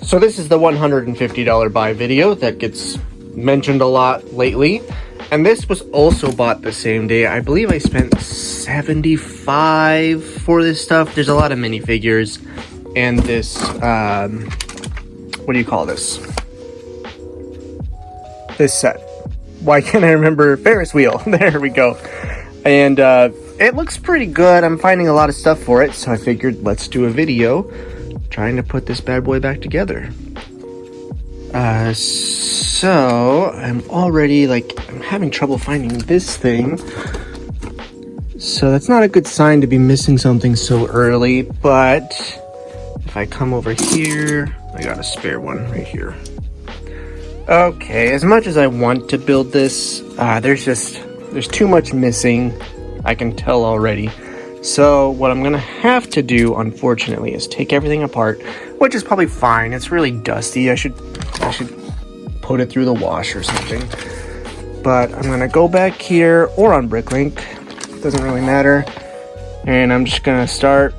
So this is the $150 buy video that gets mentioned a lot lately. And this was also bought the same day. I believe I spent $75 for this stuff. There's a lot of minifigures and this, what do you call this? This set. Why can't I remember? Ferris wheel. There we go. And it looks pretty good. I'm finding a lot of stuff for it, so I figured let's do a video trying to put this bad boy back together. So I'm already I'm having trouble finding this thing. So that's not a good sign to be missing something so early, but if I come over here, I got a spare one right here. Okay, as much as I want to build this, there's too much missing. I can tell already. So what I'm gonna have to do, unfortunately, is take everything apart, which is probably fine. It's really dusty. I should put it through the wash or something. But I'm gonna go back here or on Bricklink. Doesn't really matter. And I'm just gonna start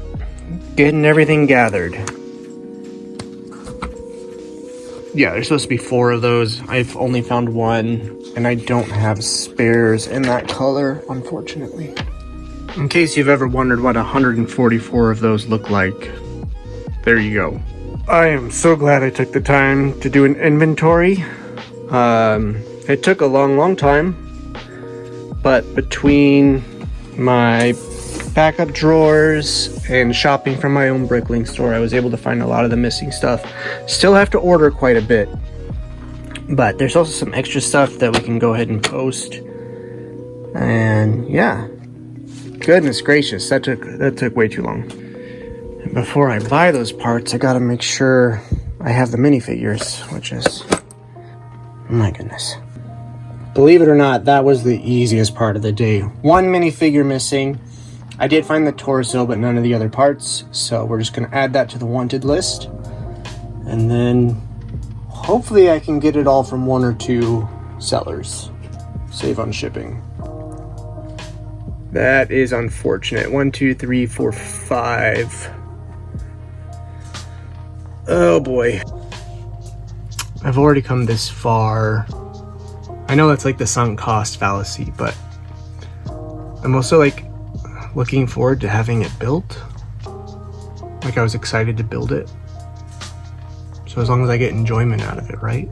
getting everything gathered. Yeah, there's supposed to be 4 of those. I've only found 1, and I don't have spares in that color, unfortunately. In case you've ever wondered what 144 of those look like, there you go. I am so glad I took the time to do an inventory. It took a long time, but between my backup drawers and shopping from my own Bricklink store, I was able to find a lot of the missing stuff. Still have to order quite a bit, but there's also some extra stuff that we can go ahead and post. And yeah, goodness gracious, that took way too long. And before I buy those parts, I gotta make sure I have the minifigures, which is, my goodness. Believe it or not, that was the easiest part of the day. 1 minifigure missing. I did find the torso, but none of the other parts, so we're just gonna add that to the wanted list. And then hopefully I can get it all from 1 or 2 sellers. Save on shipping. That is unfortunate. 1, 2, 3, 4, 5. Oh boy. I've already come this far. I know that's like the sunk cost fallacy, but I'm also looking forward to having it built. I was excited to build it. So as long as I get enjoyment out of it, right?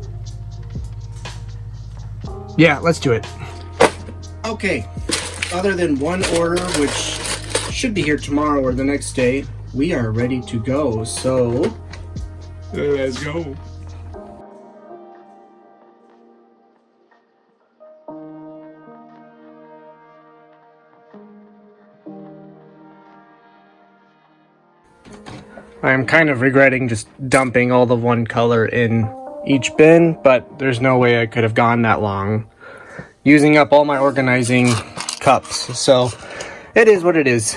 Yeah, let's do it. Okay, other than 1 order, which should be here tomorrow or the next day, we are ready to go, so let's go. I'm kind of regretting just dumping all the 1 color in each bin, but there's no way I could have gone that long using up all my organizing cups. So it is what it is.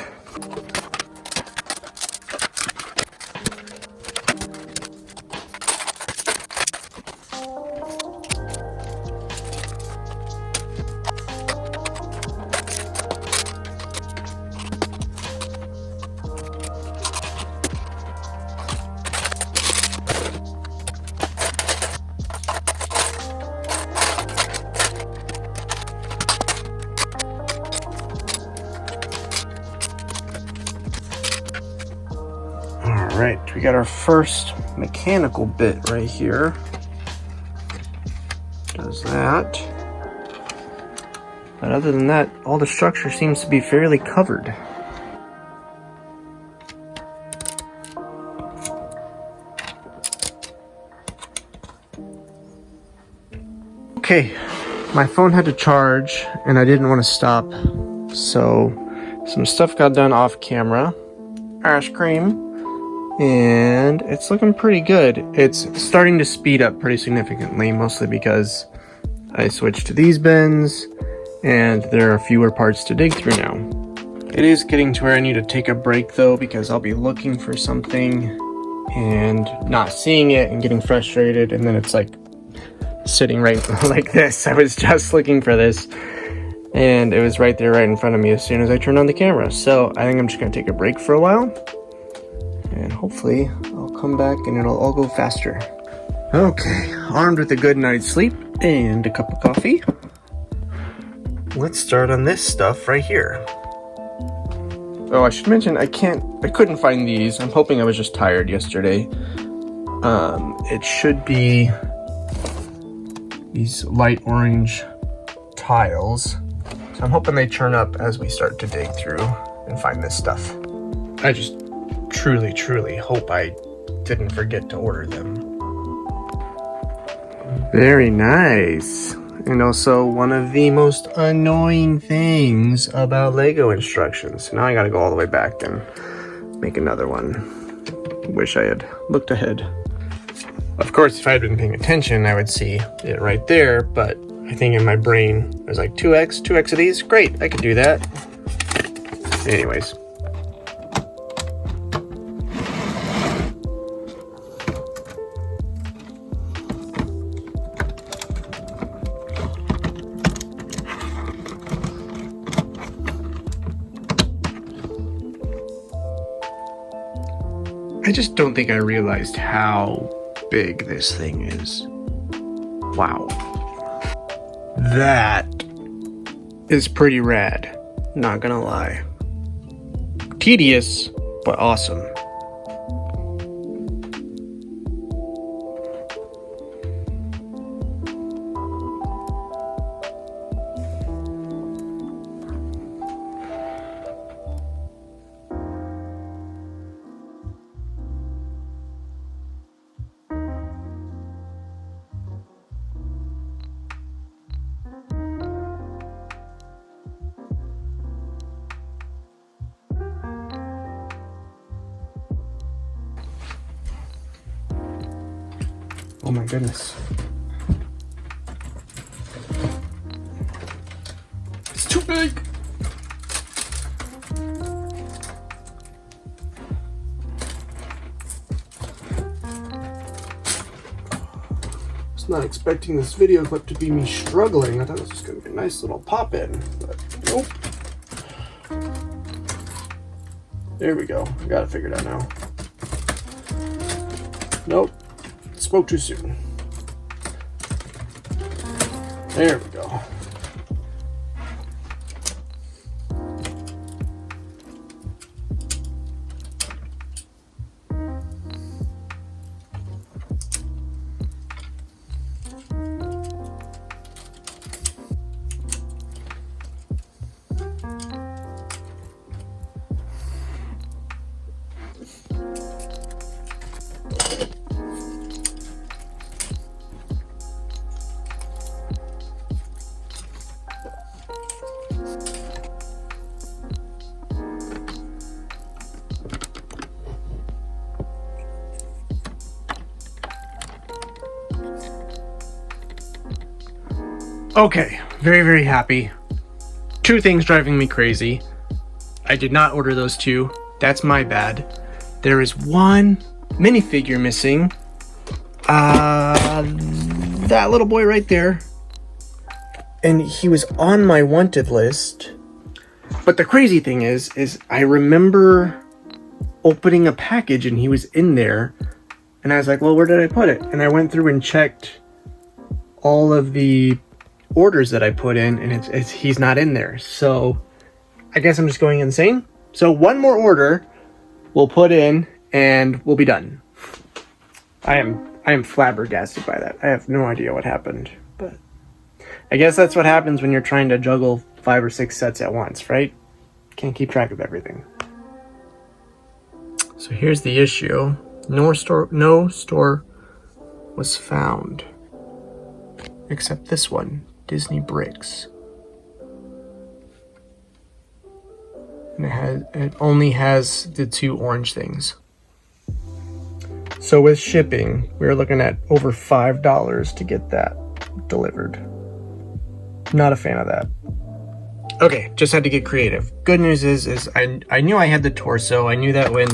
Alright, we got our first mechanical bit right here. Does that. But other than that, all the structure seems to be fairly covered. Okay, my phone had to charge and I didn't want to stop, so some stuff got done off camera. Ice cream. And it's looking pretty good. It's starting to speed up pretty significantly, mostly because I switched to these bins and there are fewer parts to dig through now. It is getting to where I need to take a break though, because I'll be looking for something and not seeing it and getting frustrated, and then it's sitting right like this. I was just looking for this and it was right there right in front of me as soon as I turned on the camera. So I think I'm just gonna take a break for a while. And hopefully I'll come back and it'll all go faster. Okay, armed with a good night's sleep and a cup of coffee, let's start on this stuff right here. Oh, I should mention I couldn't find these. I'm hoping I was just tired yesterday. It should be these light orange tiles. So I'm hoping they turn up as we start to dig through and find this stuff. I just truly hope I didn't forget to order them. Very nice. And also one of the most annoying things about Lego instructions. Now I gotta go all the way back and make another one. Wish I had looked ahead. Of course, if I had been paying attention, I would see it right there, but I think in my brain, I was like, 2x of these? Great, I could do that. Anyways. I just don't think I realized how big this thing is. Wow. That is pretty rad, not gonna lie. Tedious, but awesome. Oh my goodness. It's too big. I was not expecting this video clip to be me struggling. I thought this was going to be a nice little pop in, but nope. There we go. I got it figured out now. Nope. Spoke too soon. There we go. Okay, very happy. Two things driving me crazy. I did not order those two. That's my bad. There is one minifigure missing. That little boy right there. And he was on my wanted list. But the crazy thing is I remember opening a package and he was in there. And I was like, well, where did I put it? And I went through and checked all of the orders that I put in, and he's not in there. So I guess I'm just going insane. So one more order we'll put in and we'll be done. I am flabbergasted by that. I have no idea what happened, but I guess that's what happens when you're trying to juggle 5 or 6 sets at once, right? Can't keep track of everything. So here's the issue. No store was found except this one, Disney Bricks. And it only has the 2 orange things. So with shipping, we're looking at over $5 to get that delivered. Not a fan of that. Okay, just had to get creative. Good news is I knew I had the torso. I knew that when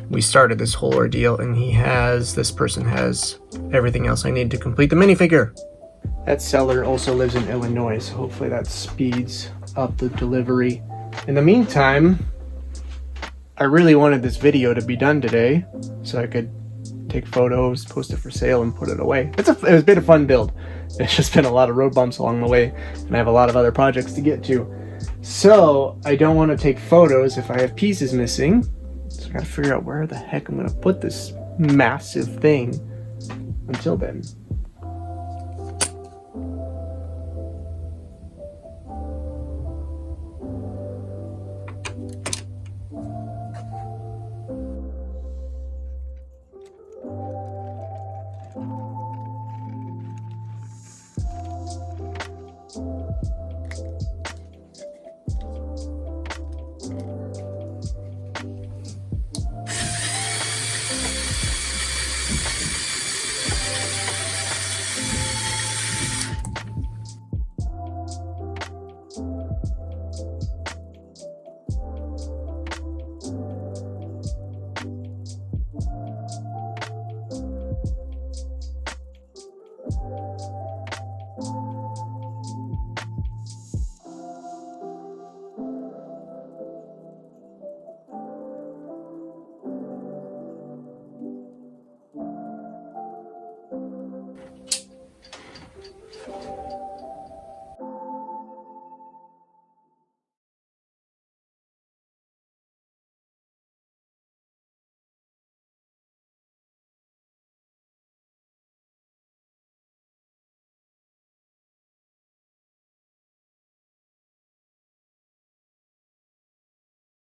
we started this whole ordeal, and this person has everything else I need to complete the minifigure. That seller also lives in Illinois, so hopefully that speeds up the delivery. In the meantime, I really wanted this video to be done today so I could take photos, post it for sale, and put it away. It was been a fun build. It's just been a lot of road bumps along the way, and I have a lot of other projects to get to. So I don't want to take photos if I have pieces missing. So I gotta figure out where the heck I'm gonna put this massive thing until then.